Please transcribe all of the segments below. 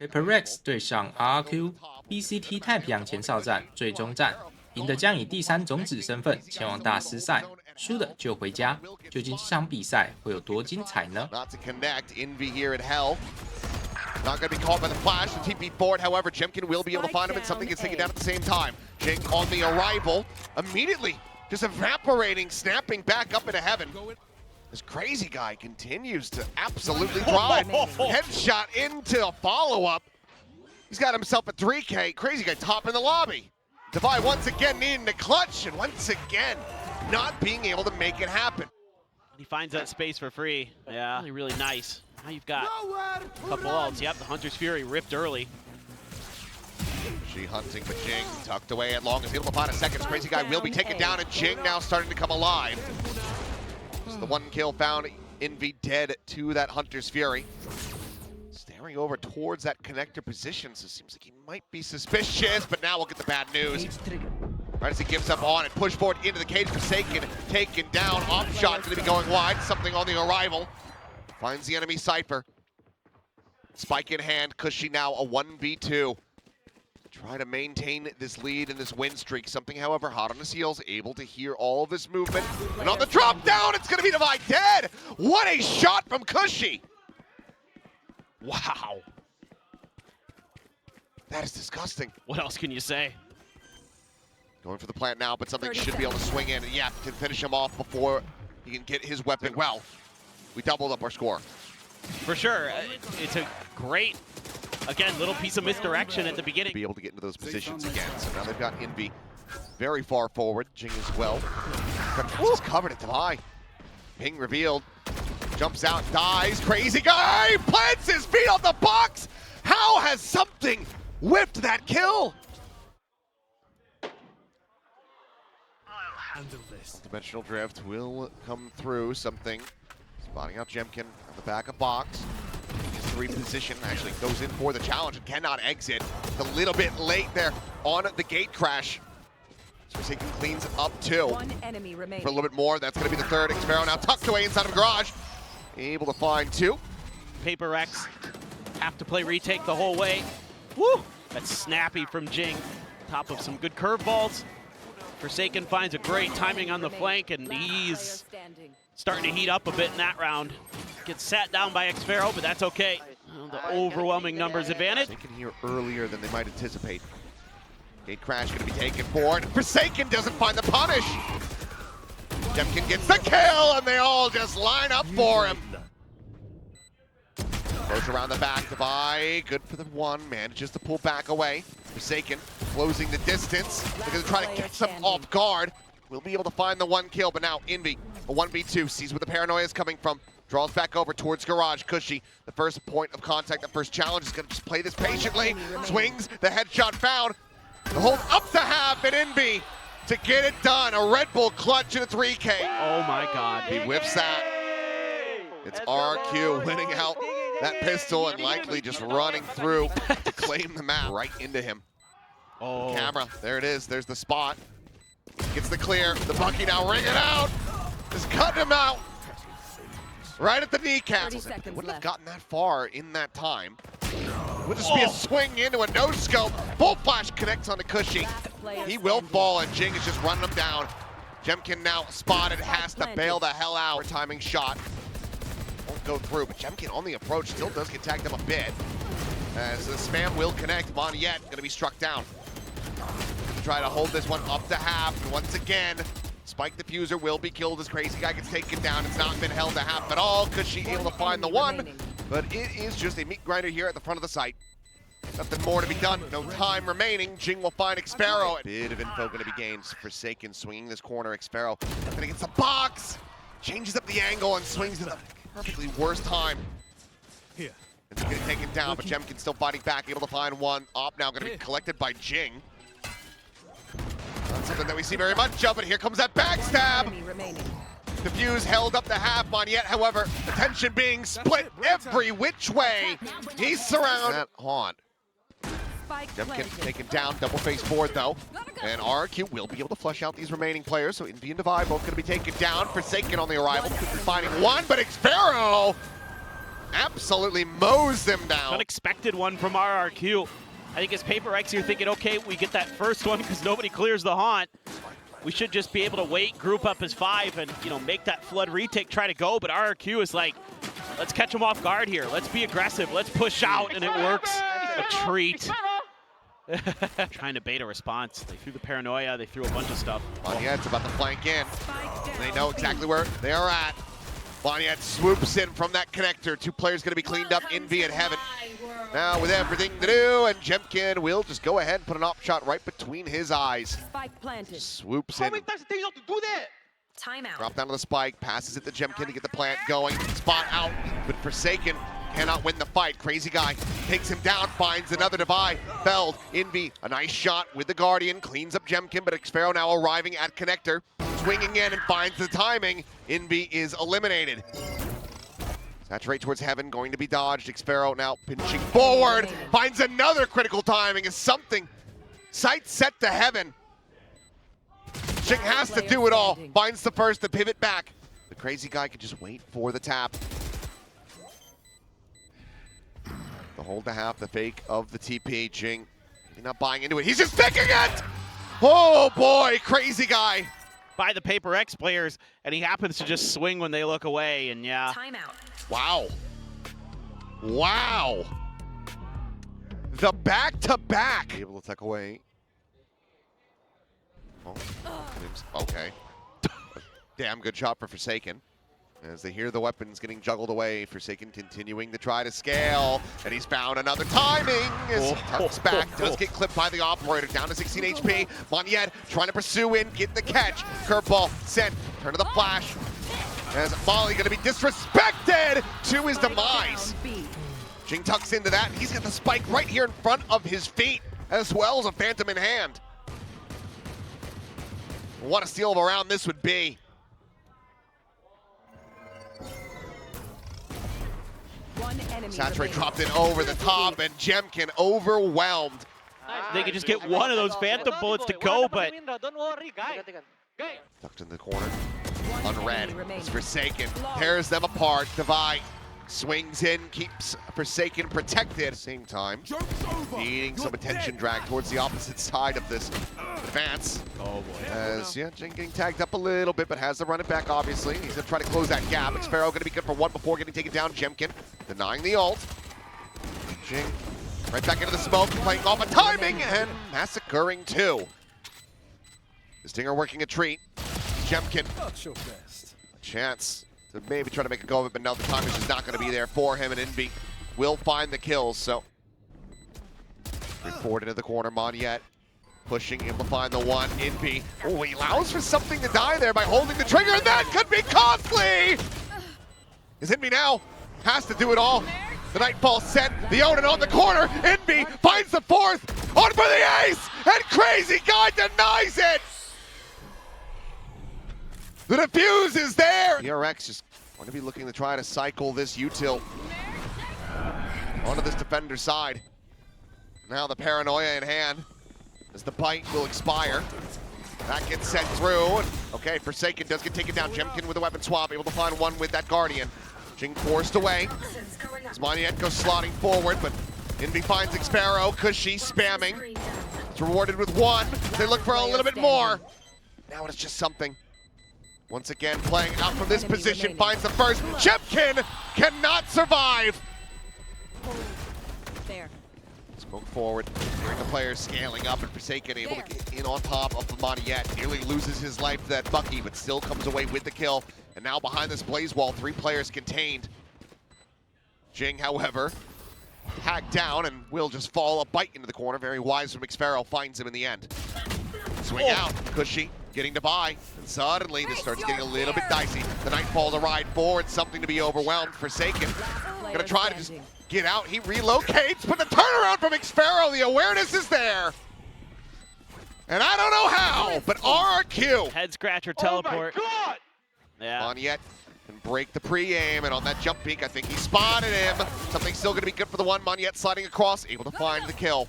PRX 对上 RRQ VCT 太平洋前哨站最终战，赢的将以第3种子身份前往大师赛，输的就回家。究竟这场比赛会有多精彩呢？ Not to connect, Invy here at Hell. Not going to be caught by the flash, the TP forward. However, Jemkin will be able to find him, and something gets taken down at the same time. Jing on the arrival, immediately just evaporating, snapping back up into heaven. This crazy guy continues to absolutely drive. Headshot into a follow-up. He's got himself a 3K. Crazy guy top in the lobby. Divide once again needing the clutch, and once again not being able to make it happen. He finds that space for free. Yeah, really, really nice. Now you've got a couple ults. Yep, the Hunter's Fury ripped early. She hunting, but Jing tucked away at long as able to find a second. Crazy guy will be taken down, and Jing now starting to come alive. So the one kill found, Invy dead to that Hunter's Fury. Staring over towards that connector position, so it seems like he might be suspicious, but now we'll get the bad news. Right as he gives up on it, push forward into the cage, Forsaken, taken down, off shot gonna be going wide, something on the arrival. Finds the enemy Cypher. Spike in hand, Cushy now a 1v2. Try to maintain this lead and this win streak. Something, however, hot on his heels, able to hear all of this movement. And on the drop down, it's gonna be Divide dead! What a shot from Cushy! Wow. That is disgusting. What else can you say? Going for the plant now, but something should be able to swing in. And yeah, can finish him off before he can get his weapon. Well, we doubled up our score. For sure. It's a great, again, little piece of misdirection at the beginning. Be able to get into those positions again. So now they've got Invy very far forward. Jing as well. Just covered at Divide. Ping revealed. Jumps out, dies. Crazy guy plants his feet on the box. How has something whipped that kill? Dimensional drift will come through. Something spotting out Jemkin on the back of box. Just to reposition, actually goes in for the challenge and cannot exit. It's a little bit late there on the gate crash. Forsaken cleans up two. One enemy remaining. For a little bit more, that's going to be the third. Xpero now tucked away inside of the garage. Able to find two. PRX have to play retake the whole way. Woo! That's snappy from Jing. Top of some good curveballs. Forsaken finds a great timing on the flank, and he's starting to heat up a bit in that round. Gets sat down by Xpero, but that's okay. The overwhelming numbers advantage. Forsaken here earlier than they might anticipate. Gate crash going to be taken forward. Forsaken doesn't find the punish. Jemkin gets the kill, and they all just line up for him. Goes around the back, Divide, good for the one, manages to pull back away. Forsaken closing the distance. They're going to try to catch them off guard. We'll be able to find the one kill, but now Invy, a 1v2, sees where the paranoia is coming from. Draws back over towards garage. Cushy, the first point of contact, the first challenge, is going to just play this patiently. Swings, the headshot found. The hold up to half, and Invy to get it done. A Red Bull clutch in a 3K. Oh my God. He whips that. It's RRQ winning out that pistol and likely just running through to claim the map right into him. Oh. Camera, there it is. There's the spot. Gets the clear. The Bucky now ring it out. Just cutting him out. Right at the kneecaps. Wouldn't have gotten that far in that time. Would just be a swing into a no-scope. Full flash connects on the Cushy. He will fall, and Jing is just running him down. Jemkin now spotted, has to bail the hell out. Timing shot. Won't go through, but Jemkin on the approach still does get tagged up a bit. As the spam will connect, Moniette going to be struck down. Try to hold this one up to half, and once again, Spike Diffuser will be killed as Crazy Guy gets taken down. It's not been held to half at all, because she able to find the one, but it is just a meat grinder here at the front of the site. Nothing more to be done, no time remaining. Jing will find Xpero. Bit of info going to be gained. Forsaken swinging this corner, Xpero nothing against the box. Changes up the angle and swings at the perfectly worst time. Here. It's getting taken down, but Jemkin still fighting back, able to find one. Op now going to be collected by Jing. Not something that we see very much of, but here comes that backstab. Diffuse held up the half on yet, however, attention being split every which way. He's surrounded. That haunt. Jemkin taken down, double face forward though. And RRQ will be able to flush out these remaining players, so Invy and Divide both going to be taken down. Forsaken on the arrival, finding one, but Xpero absolutely mows them down. Unexpected one from RRQ. I think as PRX, you're thinking, okay, we get that first one because nobody clears the haunt. We should just be able to wait, group up as 5, and make that flood retake, try to go. But RRQ is like, let's catch them off guard here. Let's be aggressive. Let's push out, and it works. A treat. Trying to bait a response. They threw the paranoia. They threw a bunch of stuff. Bonyet's about to flank in. They know exactly where they are at. Bonyet swoops in from that connector. 2 players going to be cleaned up. Invy and Heaven. Now with everything to do, and Jemkin will just go ahead and put an op shot right between his eyes. Spike planted. Swoops in. Timeout. Drop down to the spike, passes it to Jemkin to get the plant going. Spot out, but Forsaken cannot win the fight. Crazy Guy takes him down, finds another divide. Felled. Invy, a nice shot with the Guardian, cleans up Jemkin, but Xfero now arriving at connector. Swinging in and finds the timing. Invy is eliminated. Saturate towards Heaven, going to be dodged. Xfero now pinching forward, finds another critical timing. Is something. Sight set to Heaven. Jing has to do it all. Finds the first to pivot back. The Crazy Guy can just wait for the tap. The hold to half, the fake of the TP. Jing, he's not buying into it. He's just taking it! Oh boy, Crazy Guy. By the PRX players, and he happens to just swing when they look away, and yeah. Timeout. Wow. Wow. The back-to-back. Able to tuck away. Oh, okay. Damn good shot for Forsaken. As they hear the weapons getting juggled away, Forsaken continuing to try to scale, and he's found another timing as he tucks back, does get clipped by the operator, down to 16 HP. Monyet trying to pursue in, get the catch. Curveball sent, turn to the flash. As Molly gonna be disrespected to his demise. Jing tucks into that, and he's got the spike right here in front of his feet, as well as a phantom in hand. What a steal of a round this would be. Saturate dropped it over the top, and Jemkin overwhelmed. They could just get one of those phantom bullets to go, but Tucked in the corner, unread. It's Forsaken, tears them apart. Divide swings in, keeps Forsaken protected. Same time, needing some attention drag towards the opposite side of this advance. Oh boy. As Jing getting tagged up a little bit, but has to run it back, obviously. He's gonna try to close that gap. Xfero gonna be good for 1 before getting taken down. Jemkin denying the ult. Jing right back into the smoke, playing off a timing, and massacring 2. The Stinger working a treat. Jemkin, a chance to maybe try to make a go of it, but no, the time is just not going to be there for him, and Invy will find the kills, so. Forward into the corner, Monyet pushing, able to find the one. Invy, oh, he allows for something to die there by holding the trigger, and that could be costly! Is Invy now? Has to do it all. The Nightfall sent, the Onin on the corner, Invy finds the 4th, on for the ace, and Crazy Guy denies it! The defuse is there! PRX just going to be looking to try to cycle this util onto this defender side. Now the paranoia in hand as the bite will expire. That gets sent through. Okay, Forsaken does get taken down. Jemkin with a weapon swap, able to find one with that Guardian. Jing forced away. As Monyet goes slotting forward, but Invy finds Xfero, Cushy spamming. It's rewarded with 1. They look for a little bit more. Now it's just something. Once again, playing out from this position, finds the first. Jemkin cannot survive. There. Smoke forward, hearing the players scaling up, and Forsaken able to get in on top of Monyet. Nearly loses his life to that Bucky, but still comes away with the kill. And now behind this blaze wall, 3 players contained. Jing, however, hacked down and will just fall a bite into the corner. Very wise from Xfero, finds him in the end. Swing out, Cushy getting to buy, and suddenly this starts getting a little bit dicey. The Nightfall to ride forward, something to be overwhelmed. Forsaken gonna try to just get out. He relocates, but the turnaround from Xfero, the awareness is there. And I don't know how, but RRQ. Head scratcher teleport. Oh my God! Yeah. Monyet can break the pre-aim, and on that jump peek, I think he spotted him. Something's still gonna be good for the one. Monyet sliding across, able to find the kill.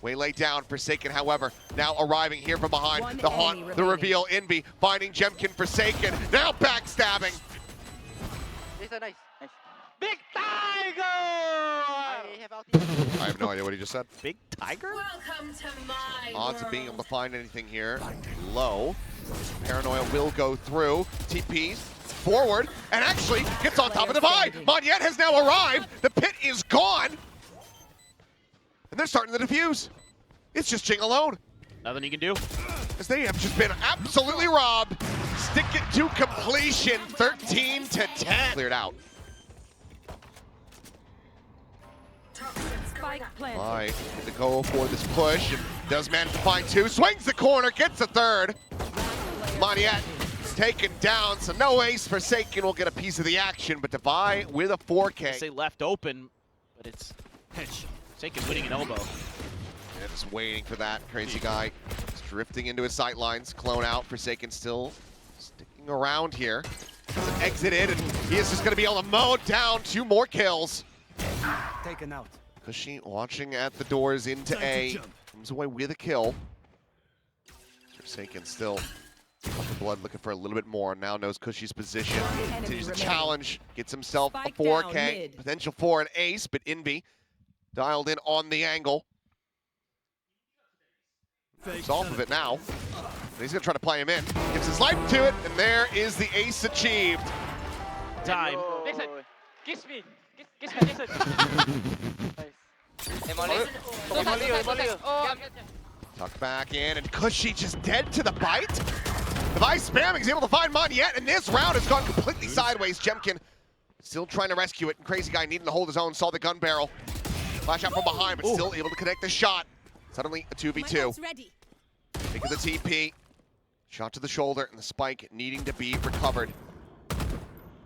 Waylay down, Forsaken, however, now arriving here from behind. The haunt, the reveal, Invy, finding Jemkin, Forsaken, now backstabbing. Nice. Big Tiger! I have no idea what he just said. Big Tiger? Welcome to my Odds of being able to find anything here, low. Paranoia will go through. TPs forward, and actually gets on top of Divide. Monyet has now arrived. The pit is gone. And they're starting to defuse. It's just Jing alone. Nothing you can do. As they have just been absolutely robbed. Stick it to completion, 13 to 10. Cleared out. spike planted. Alright, to go for this push, and does manage to find two. Swings the corner, gets a third. Monyet taken down, so no ace. Forsaken will get a piece of the action, but Divide with a 4K. Say left open, but it's Forsaken winning an elbow. Yeah, just waiting for that. Crazy guy just drifting into his sight lines. Clone out. Forsaken still sticking around here. Doesn't exit it, and he is just going to be able to mow down 2 more kills. Taken out. Cushy watching at the doors into A. Comes away with a kill. Forsaken still off the blood, looking for a little bit more. Now knows Cushy's position. Continues to challenge. Gets himself a 4K. Potential for an ace, but Invy dialed in on the angle. He's off of it now. He's going to try to play him in. Gives his life to it, and there is the ace achieved. Time. Listen, kiss me. Kiss me, listen. Tuck back in, and Cushy just dead to the bite. Divide spamming is able to find Monyet, and this round has gone completely sideways. Jemkin still trying to rescue it, and Crazy Guy needing to hold his own, saw the gun barrel. Flash out from behind, but still able to connect the shot. Suddenly a 2v2. Think of the TP. Shot to the shoulder, and the spike needing to be recovered.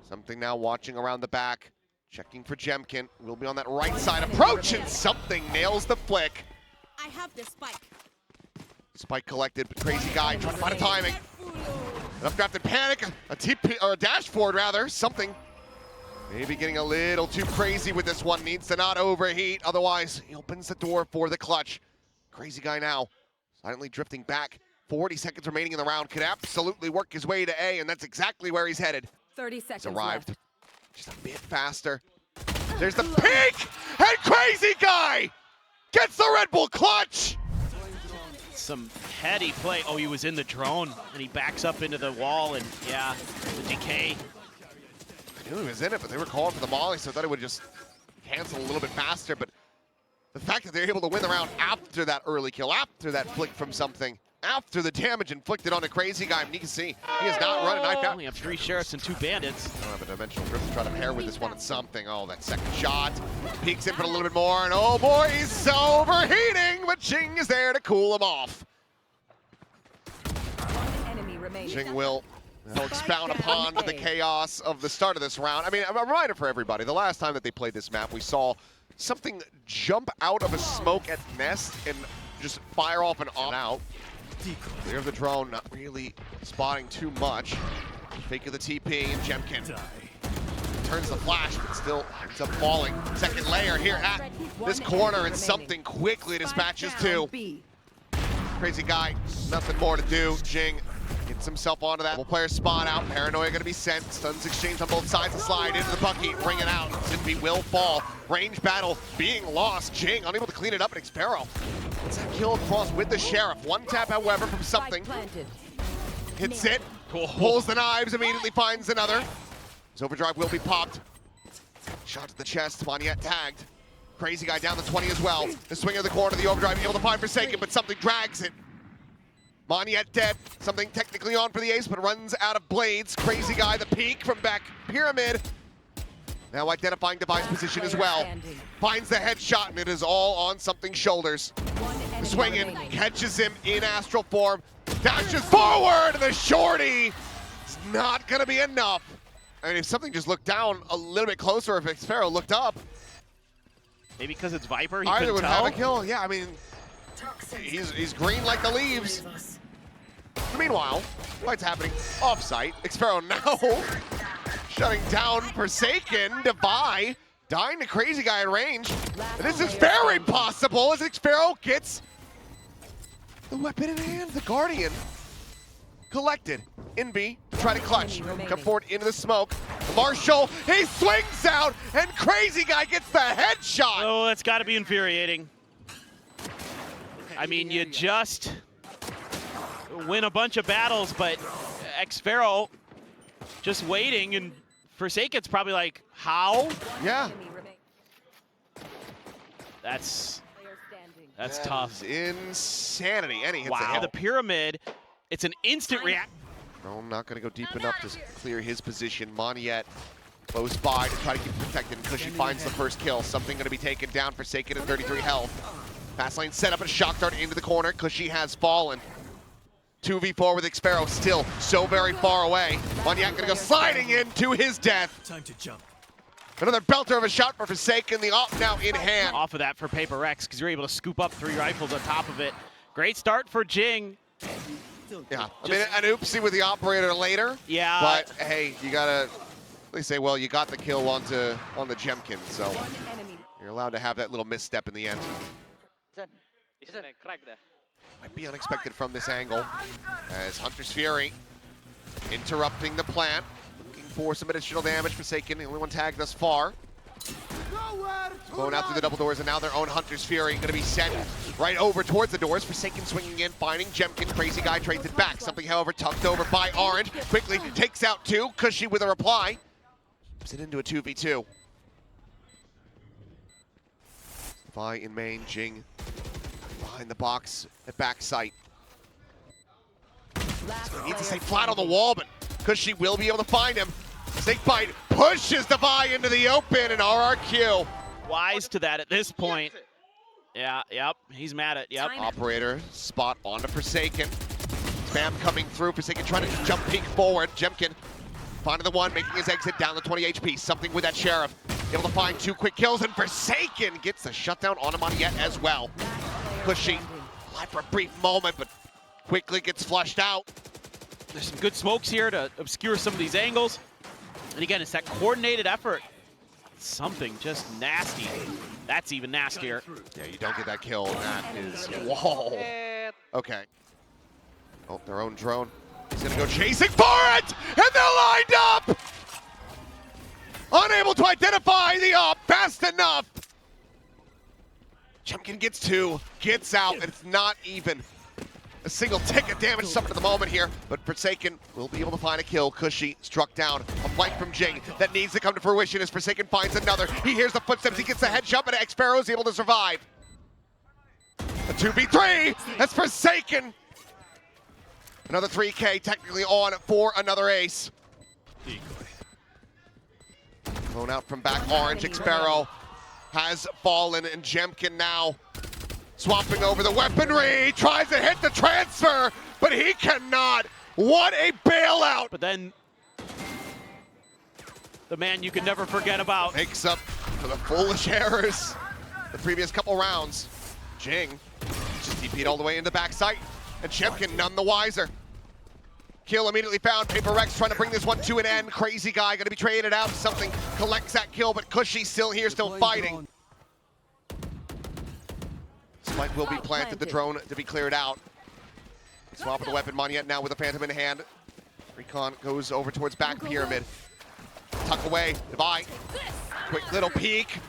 Something now watching around the back. Checking for Jemkin. Will be on that right side approach, and something nails the flick. I have the spike. Spike collected, but Crazy Guy trying to find a timing. An updrafted panic, a TP, or a dash forward rather, something. Maybe getting a little too crazy with this one. Needs to not overheat, otherwise he opens the door for the clutch. Crazy Guy now silently drifting back. 40 seconds remaining in the round. Could absolutely work his way to A, and that's exactly where he's headed. 30 seconds He's arrived left. just a bit faster. There's the peak, and Crazy Guy gets the Red Bull clutch. Some heady play. Oh, he was in the drone, and he backs up into the wall, and yeah, the decay. I knew he was in it, but they were calling for the molly, so I thought it would just cancel a little bit faster. But the fact that they're able to win the round after that early kill, after that flick from something, after the damage inflicted on a Crazy Guy, and you can see he is not running knife out. We have 3 sheriffs and 2 bandits. I don't have a dimensional drift to try to pair with this one at something. Oh, that second shot. Peeks in for a little bit more, and oh boy, he's overheating, but Jing is there to cool him off. Enemy remaining. Jing will expound upon the chaos of the start of this round. I mean, a reminder for everybody, the last time that they played this map, we saw something jump out of a smoke at Nest and just fire off and on out. Clear of the drone, not really spotting too much. Fake of the TP, and Jemkin turns the flash, but still ends up falling. Second layer here at this corner, and something quickly dispatches to Crazy Guy. Nothing more to do. Jing gets himself onto that. Double player spot out. Paranoia going to be sent. Stuns exchange on both sides to slide into the bucket. Bring it out. Invy will fall. Range battle being lost. Jing unable to clean it up, and Xpero gets that kill across with the Sheriff. One tap, however, from something. Hits it. Pulls the knives. Immediately finds another. His overdrive will be popped. Shot to the chest. Monyet tagged. Crazy Guy down the 20 as well. The swing of the corner, the overdrive able to find Forsaken, but something drags it. Monyet dead. Something technically on for the ace, but runs out of blades. Crazy Guy, the peak from back pyramid. Now identifying Divide's position as well. Finds the headshot, and it is all on something's shoulders. Swinging, catches him in astral form. Dashes forward, and the shorty is not going to be enough. I mean, if something just looked down a little bit closer, if Xpero looked up, Maybe because it's Viper, he either couldn't would tell. have a kill. Yeah, I mean, he's green like the leaves. Meanwhile, what's happening off-site? Xpero now shutting down Forsaken. Divide dying to Crazy Guy in range. And this is very possible as Xpero gets the weapon in hand, the Guardian. collected. Invy to try to clutch. Come forward into the smoke. Marshall, he swings out, and Crazy Guy gets the headshot. Oh, that's got to be infuriating. I mean, you just win a bunch of battles, but xFaroe just waiting, and Forsaken's probably like, how? Yeah. That's That tough. is insanity. And he hits Wow. a The hit. pyramid, it's an instant react. No, not going to go deep enough to clear his position. Moniette close by to try to keep it protected. Cushy finds the first kill. Something going to be taken down. Forsaken at 33 health. Fast lane set up a shock dart into the corner. Cushy has fallen. 2v4 with xFaroe still so very far away. Moniette going to go sliding into his death. Time to jump. Another belter of a shot for Forsaken. The op now in hand. Off of that for PRX, because you're able to scoop up 3 rifles on top of it. Great start for Jing. Yeah, I mean, an oopsie with the operator later. Yeah. But hey, you gotta. They say, well, you got the kill on the Jemkin, so you're allowed to have that little misstep in the end. Isn't a crack there? Might be unexpected from this angle, as Hunter's Fury interrupting the plant, looking for some additional damage. Forsaken, the only one tagged thus far. Going out through the double doors, and now their own Hunter's Fury going to be sent right over towards the doors. Forsaken swinging in, finding Jemkin. Crazy Guy trades it back. Something, however, tucked over by Orange. Quickly takes out 2. Cushy with a reply. Puts it into a 2v2. Vi in main, Jing behind the box at back sight. He needs to stay flat on the wall, but Cushy will be able to find him. Snakebite pushes the Vi into the open, and RRQ. Wise to that at this point. Yeah, yep, he's mad at, yep. Operator, spot onto Forsaken. Spam coming through, Forsaken trying to jump peek forward. Jemkin finding the one, making his exit down to 20 HP. Something with that Sheriff. Able to find 2 quick kills, and Forsaken gets the shutdown on Moniette as well. Cushy, alive for a brief moment, but quickly gets flushed out. There's some good smokes here to obscure some of these angles. And again, it's that coordinated effort. Something just nasty. That's even nastier. Yeah, you don't get that kill, and that is, whoa. Okay. Oh, their own drone. He's gonna go chasing for it, and they're lined up! Unable to identify the op fast enough. Jemkin gets 2, gets out, and it's not even a single tick of damage suffered at the moment here, but Forsaken will be able to find a kill. Cushy struck down. A flank from Jing that needs to come to fruition as Forsaken finds another. He hears the footsteps, he gets the head jump, and xFaroe is able to survive. A 2v3, that's Forsaken. Another 3K technically on for another ace. Thrown out from back Orange, xFaroe has fallen, and Jemkin now swapping over the weaponry, tries to hit the transfer, but he cannot. What a bailout! But then, the man you can never forget about. Makes up for the foolish errors the previous couple rounds. Jing just DP'd all the way into the backside, and Jemkin none the wiser. Kill immediately found. PRX trying to bring this one to an end. Crazy Guy gonna be traded out. Something collects that kill, but Cushy still here, still fighting. Spike will be planted, the drone to be cleared out. Swap of the weapon, Moniette now with a Phantom in hand. Recon goes over towards back pyramid. Tuck away, Divide. Quick little peek,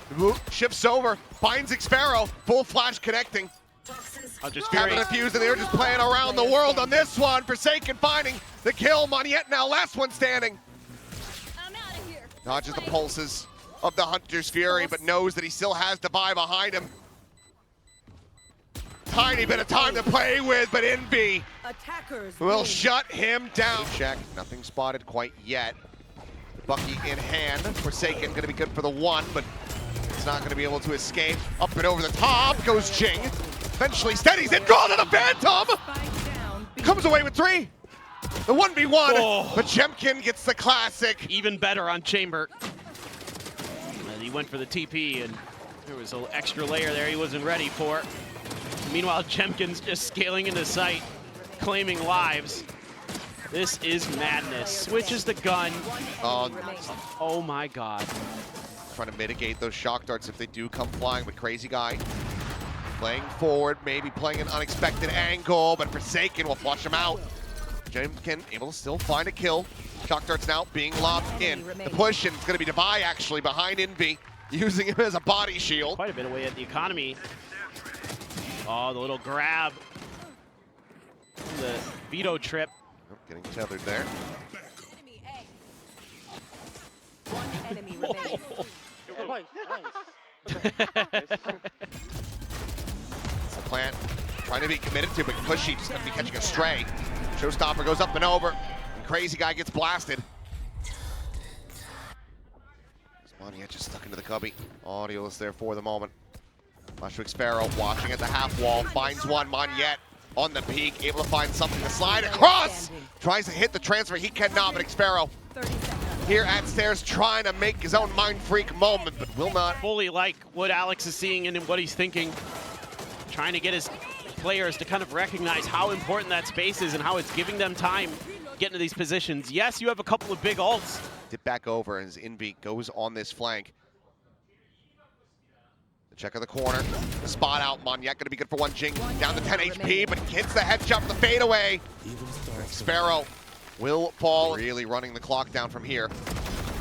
shifts over, finds xFaroe, full flash connecting. Just Having a fuse, and they're just playing around the world on this one. Forsaken finding the kill, Moniette now last one standing. Dodges the pulses of the Hunter's Fury, but knows that he still has Divide behind him. Tiny bit of time to play with, but Invy will shut him down. Check, nothing spotted quite yet. Bucky in hand. Forsaken gonna be good for the 1, but it's not gonna be able to escape. Up and over the top goes Jing. Eventually steadies it, draw to the Phantom! Comes away with 3. The 1v1, but Jemkin gets the classic. Even better on Chamber. And he went for the TP, and there was an extra layer there he wasn't ready for. Meanwhile, Jemkin's just scaling into sight, claiming lives. This is madness. Switches the gun. Oh my god. Trying to mitigate those shock darts if they do come flying, but Crazy Guy playing forward, maybe playing an unexpected angle, but Forsaken will flush him out. Jimkin able to still find a kill. Shock darts now being lobbed in. The push, and it's going to be Divide actually behind Invy, using him as a body shield. Quite a bit away at the economy. Oh, the little grab. The veto trip. Oh, getting tethered there. One enemy remains. It's the plant trying to be committed to, but Pushy just going to be catching a stray. Showstopper goes up and over, and Crazy Guy gets blasted. Monyet just stuck into the cubby. Audioless there for the moment. Mushwick Sparrow watching at the half wall, finds one. Monyet on the peak, able to find something to slide across. Tries to hit the transfer, he cannot, but Sparrow here at stairs trying to make his own mind freak moment, but will not. Fully like what Alex is seeing and what he's thinking. Trying to get his players to kind of recognize how important that space is and how it's giving them time getting to these positions. Yes, you have a couple of big ults. Dip back over as Invy goes on this flank. The check of the corner, the spot out. Monyet gonna be good for one. Jing down to 10 HP, but hits the headshot for the fadeaway. Sparrow will fall. Really running the clock down from here.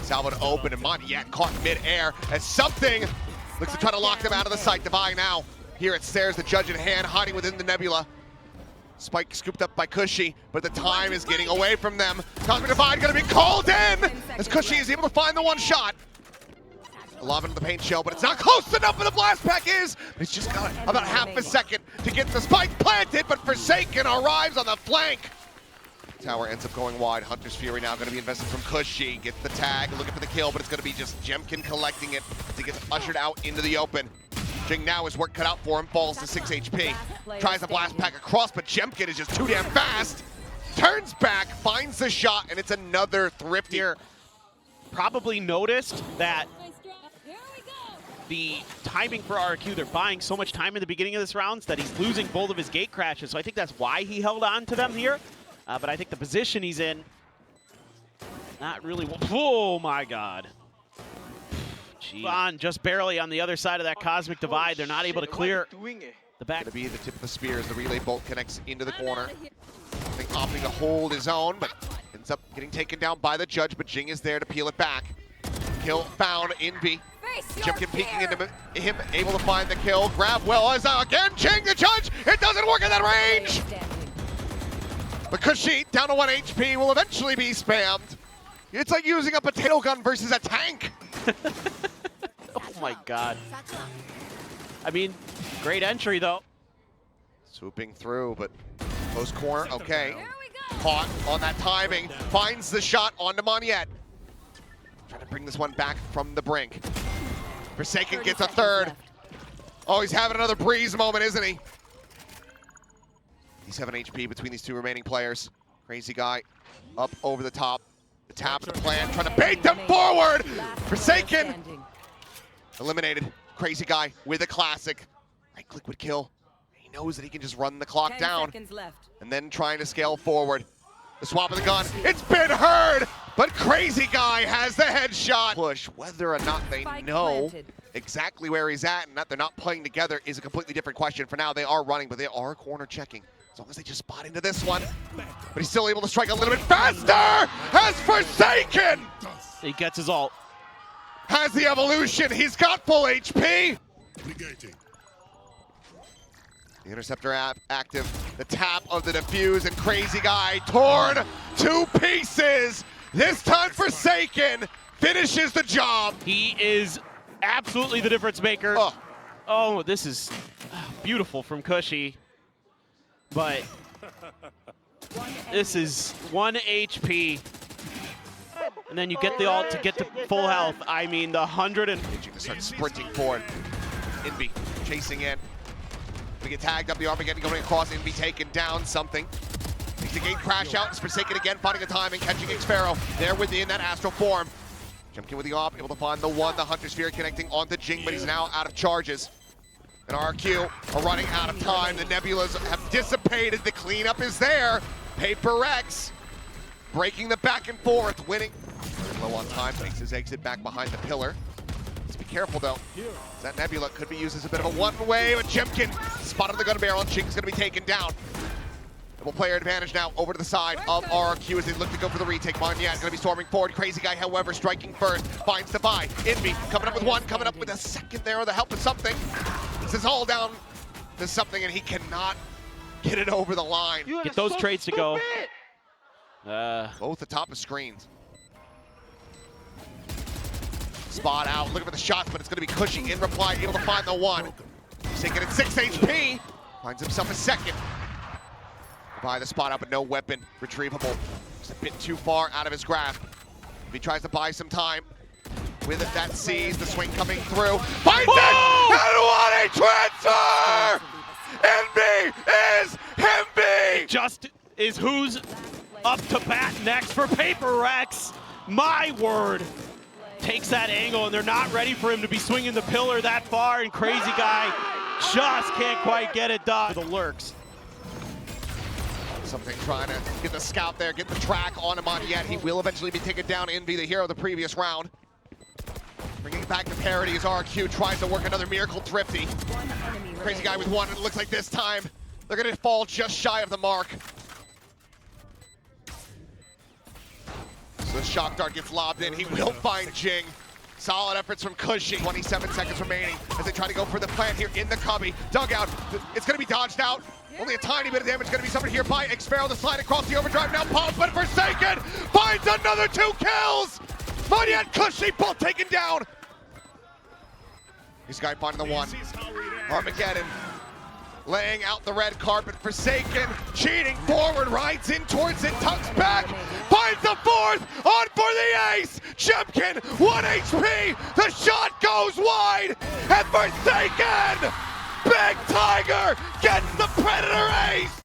Salvo to open, and Monyet caught mid-air as something looks to try to lock them out of the sight. Divide now here at stairs, the judge in hand, hiding within the nebula. Spike scooped up by Cushy, but the time is getting away from them. Cosmic Divide gonna be called in as Cushy is able to find the one shot. Lob into the paint shell, but it's not close enough, and the blast pack is. But it's just got about half a second to get the spike planted, but Forsaken arrives on the flank. Tower ends up going wide. Hunter's Fury now going to be invested from Cushy. Gets the tag, looking for the kill, but it's going to be just Jemkin collecting it as he gets ushered out into the open. Jing now has work cut out for him, falls to 6 HP. Tries the blast pack across, but Jemkin is just too damn fast. Turns back, finds the shot, and it's another thrifty. Probably noticed that the timing for RRQ, they're buying so much time in the beginning of this round that he's losing both of his gate crashes. So I think that's why he held on to them here. But I think the position he's in, not really. Oh my God. On just barely on the other side of that Cosmic Divide. They're not able to clear the back. Gonna be the tip of the spear as the relay bolt connects into the corner. I think opting to hold his own, but ends up getting taken down by the judge, but Jing is there to peel it back. Kill found, Invy. Jimkin peeking into him, able to find the kill. Grab well as again, Jing the judge. It doesn't work in that range. But Cushy, down to 1 HP, will eventually be spammed. It's like using a potato gun versus a tank. Oh my God. I mean, great entry though. Swooping through, but close corner, okay. Caught on that timing, finds the shot onto Monyet. Trying to bring this one back from the brink. Forsaken gets a third. Oh, he's having another breeze moment, isn't he? He's 7 HP between these two remaining players. Crazy Guy up over the top. The tap of the plan, trying to bait them forward. Forsaken eliminated. Crazy Guy with a classic. Right click would kill. He knows that he can just run the clock down. And then trying to scale forward. The swap of the gun, it's been heard, but Crazy Guy has the headshot. Push, whether or not they know exactly where he's at and that they're not playing together is a completely different question. For now, they are running, but they are corner checking. As long as they just spot into this one. But he's still able to strike a little bit faster! Has Forsaken! He gets his ult. Has the evolution, he's got full HP! The interceptor active, the tap of the defuse, and Crazy Guy torn to pieces! This time Forsaken finishes the job! He is absolutely the difference maker. Oh, this is beautiful from Cushy. But this is 1 HP. And then you get the ult to get to full health. I mean, the 100 and... to start sprinting forward. Invy chasing in. We get tagged up the Armageddon going across. Invy taken down something. Makes the gate crash out. It's Forsaken again, finding a time and catching Sparrow there within that astral form. Jumping with the op, able to find the one. The Hunter Sphere connecting onto Jing, but he's now out of charges. And RRQ are running out of time. The Nebulas have dissipated. The cleanup is there. PRX breaking the back and forth, winning. Low on time, makes his exit back behind the pillar. Let's be careful though. That Nebula could be used as a bit of a one-way, but Jimkin spotted the gun barrel and Jing's gonna be taken down. Equal player advantage now over to the side of RRQ as they look to go for the retake. Monyet going to be storming forward. Crazy Guy, however, striking first. Finds the buy. Invy coming up with one, coming up with a second there with the help of something. This is all down to something, and he cannot get it over the line. Get those trades to go. Both atop of screens. Spot out, looking for the shots, but it's going to be Cushy in reply, able to find the one. Taking at 6 HP. Finds himself a second. Buy the spot out, but no weapon retrievable. Just a bit too far out of his grasp. If he tries to buy some time with it, that sees the swing coming through. Finds it! And what a transfer! Invy is Invy! Just is who's up to bat next for PRX. My word. Takes that angle, and they're not ready for him to be swinging the pillar that far, and Crazy Guy just can't quite get it done. The lurks. Something trying to get the scout there, get the track on him on yet. He will eventually be taken down. Invy, the hero of the previous round. Bringing it back to parity as RRQ tries to work another Miracle Thrifty. Crazy Guy with one, and it looks like this time they're going to fall just shy of the mark. So the shock dart gets lobbed in. He will find Jing. Solid efforts from Cushy. 27 seconds remaining as they try to go for the plant here in the cubby. Dugout. It's going to be dodged out. Only a tiny bit of damage going to be suffered here by Xpharaoh. The slide across the overdrive now pops, but Forsaken finds another 2 kills. Monyet, Cushy, both taken down. This guy finding the one. Armageddon laying out the red carpet. Forsaken cheating forward, rides in towards it, tucks back, finds the fourth, on for the ace. Chempkin, 1 HP. The shot goes wide, and Forsaken, Big Tiger gets the Predator ace.